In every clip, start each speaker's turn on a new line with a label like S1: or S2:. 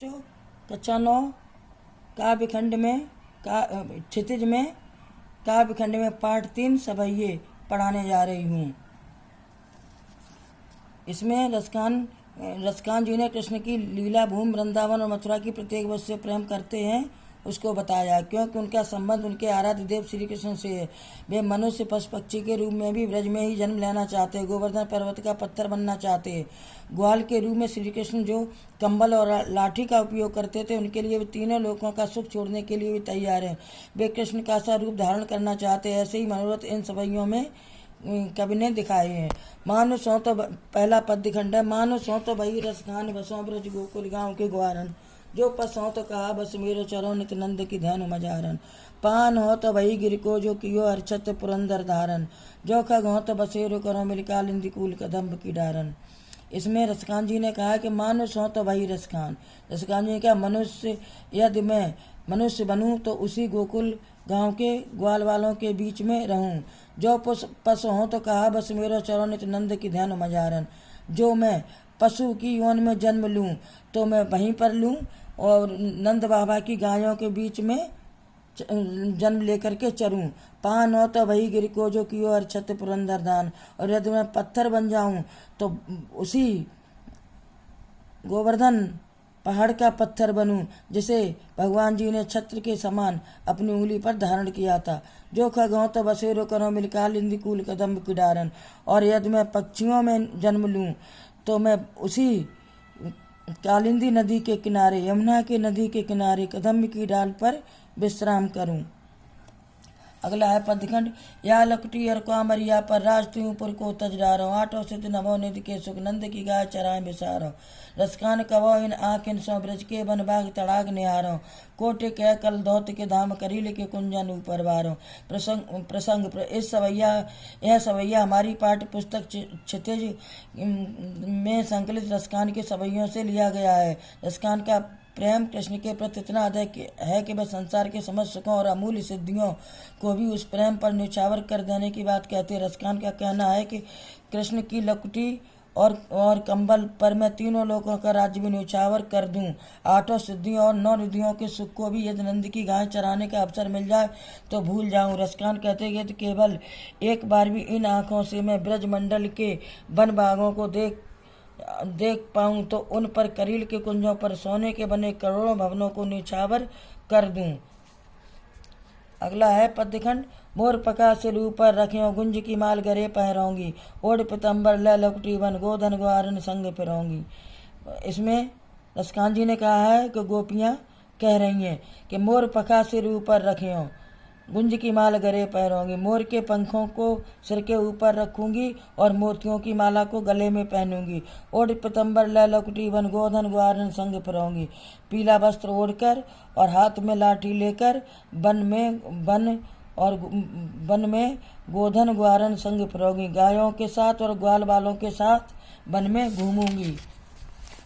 S1: कक्षा 9 काव्यखंड में क्षितिज में काव्यखंड में पाठ 3 सवैये पढ़ाने जा रही हूँ। इसमें रसकान जी ने कृष्ण की लीला भूमि वृंदावन और मथुरा की प्रत्येक वस्तु से प्रेम करते हैं उसको बताया, क्योंकि उनका संबंध उनके आराध्य देव श्री कृष्ण से है। वे मनुष्य पशु पक्षी के रूप में भी ब्रज में ही जन्म लेना चाहते हैं, गोवर्धन पर्वत का पत्थर बनना चाहते हैं। ग्वाल के रूप में श्री कृष्ण जो कंबल और लाठी का उपयोग करते थे, उनके लिए वे तीनों लोगों का सुख छोड़ने के लिए भी तैयार हैं। वे कृष्ण का सा रूप धारण करना चाहते हैं। ऐसे ही मनोरथ इन सवैयों में कवि ने दिखाए हैं। मानो सो तो पहला पद्य खंड है। मानो सो तो भई रसखान बसों ब्रज गोकुल गाँव के ग्वारन, जो पसों तो कहा बस मेरो चरो नित नंद की ध्यान मजारन। पान हो तो भई गिर को जो कियो हर्षत पुरंदर धारन, जो खग हो तो बसेरो करो मिलकाल इंदिकूल कदम्ब की डारन। इसमें रसखान जी ने कहा कि मानुष हो तो भाई रसखान जी ने कहा मनुष्य यदि मैं मनुष्य बनूं तो उसी गोकुल गांव के ग्वाल वालों के बीच में रहूं। जो पशु हो तो कहा बस मेरो चरणित नंद की ध्यान मजारन, जो मैं पशु की यौन में जन्म लूं तो मैं वहीं पर लूं और नंद बाबा की गायों के बीच में जन्म लेकर के चरूं। पान हो तो वही गिर को जो कियो अर्छत पुरंदर दान, और यदि मैं पत्थर बन जाऊं तो उसी गोवर्धन पहाड़ का पत्थर बनूं जिसे भगवान जी ने छत्र के समान अपनी उंगली पर धारण किया था। जो खग हो तो बसेरो करो मिलकाल इंदिकूल कदम्ब की डारन, और यदि मैं पक्षियों में जन्म लूं तो मैं उसी कालिंदी नदी के किनारे यमुना के नदी के किनारे कदम्ब की डाल पर विश्राम करूं। अगला है पद्यखंड। या लकटी और कामरिया पर राज तू पर को तज डारो, आठों सिद्ध नभो निधि के सुख नंद की गाय चराए बिसारो। रसकान कवो इन आँख इन सौ ब्रज के बन बाग तड़ाग निहारो, कोटे कह कल धौत के धाम करील के कुंजन ऊपर बारो। प्रसंग इस सवैया यह सवैया हमारी पाठ्य पुस्तक क्षितिज में संकलित रसकान के सवैयों से लिया गया है। रसकान का प्रेम कृष्ण के प्रति इतना अधिक है कि वह संसार के समस्त सुखों और अमूल्य सिद्धियों को भी उस प्रेम पर न्यौछावर कर देने की बात कहते हैं। रसकान का कहना है कि कृष्ण की लकुटी और कंबल पर मैं तीनों लोगों का राज्य भी न्यौछावर कर दूं। आठों सिद्धियों और 9 रिद्धियों के सुख को भी यदि नंद की गाय चराने का अवसर मिल जाए तो भूल जाऊं। रसकान कहते हैं कि केवल एक बार भी इन आँखों से मैं ब्रज मंडल के वन बागों को देख पाऊं तो उन पर करील के कुंजों पर सोने के बने करोड़ों भवनों को न्यौछावर कर दूं। अगला है पद्यखंड। मोर पका सिर ऊपर रखियो गुंज की माल गरे पहरोंगी, ओढ़ पितंबर ल लकुटी बन गोधन ग्वारन संग फिरोंगी। इसमें रसकान जी ने कहा है कि गोपियां कह रही हैं कि मोर पका सिर ऊपर रखियो गुंज की माल गरे पहनूंगी, मोर के पंखों को सिर के ऊपर रखूंगी और मोतियों की माला को गले में पहनूंगी। ओढ़ पितंबर ल लकुटी बन गोधन ग्वारन संग फिरोंगी, पीला वस्त्र ओढ़कर और हाथ में लाठी लेकर वन में गोधन ग्वारन संग फिरोंगी। गायों के साथ और ग्वाल वालों के साथ वन में घूमूंगी।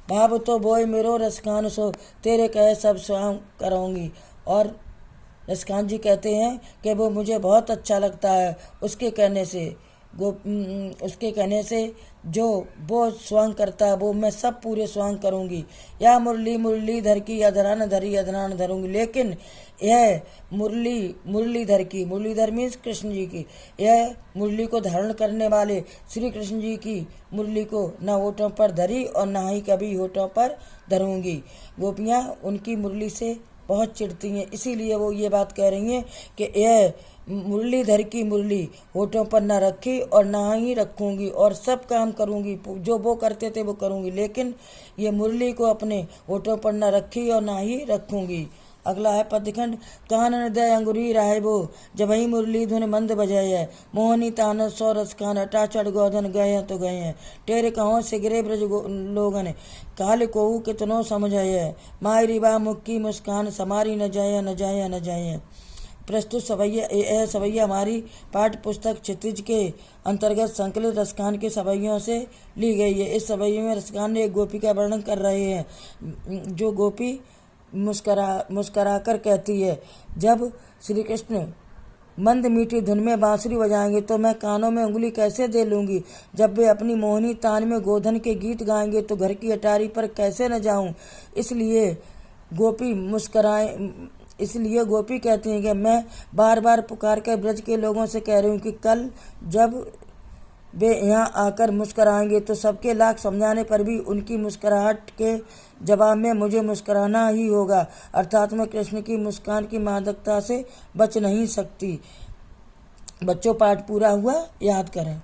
S1: भाव तो बोय मेरो रसखान सो, तेरे कहे सब स्वाम करूंगी। और रसखान जी कहते हैं कि वो मुझे बहुत अच्छा लगता है उसके कहने से जो वो स्वांग करता है वो मैं सब पूरे स्वांग करूंगी। या मुरली धर की अधरान धरी अधरान धरूंगी। लेकिन यह मुरलीधर मीन्स कृष्ण जी की, यह मुरली को धारण करने वाले श्री कृष्ण जी की मुरली को न होठों पर धरी और न ही कभी होठों पर धरूंगी। गोपियाँ उनकी मुरली से बहुत चिढ़ती हैं, इसीलिए वो ये बात कह रही हैं कि यह मुरलीधर की मुरली होठों पर न रखी और ना ही रखूंगी और सब काम करूंगी जो वो करते थे वो करूंगी, लेकिन ये मुरली को अपने होठों पर न रखी और ना ही रखूंगी। अगला है पद्यखंड। कान हृदय अंगुरी राहेबो, जब ही मुरली धुन मंद बजाए है, मोहनी तान सौ रस कान अटा चढ़ गोधन गए हैं तो गए हैं। टेरे कहो से गिरे ब्रज लोगन, काल कोऊ कितनो समझ है, मायरी बा मुक्की मुस्कान समारी न जाए। प्रस्तुत सवैया हमारी पाठ्य पुस्तक क्षितिज के अंतर्गत संकलित रसखान के सवैयों से ली गई है। इस सवैये में रसखान ने एक गोपी का वर्णन कर रहे हैं। जो गोपी मुस्करा कर कहती है, जब श्री कृष्ण मंद मीठी धुन में बांसुरी बजाएंगे तो मैं कानों में उंगली कैसे दे लूंगी। जब वे अपनी मोहनी तान में गोधन के गीत गाएंगे तो घर की अटारी पर कैसे न जाऊं। इसलिए गोपी कहती हैं कि मैं बार बार पुकार कर ब्रज के लोगों से कह रही हूँ कि कल जब वे यहाँ आकर मुस्कराएंगे तो सबके लाख समझाने पर भी उनकी मुस्कुराहट के जवाब में मुझे मुस्कुराना ही होगा, अर्थात मैं कृष्ण की मुस्कान की मादकता से बच नहीं सकती। बच्चों, पाठ पूरा हुआ, याद करें।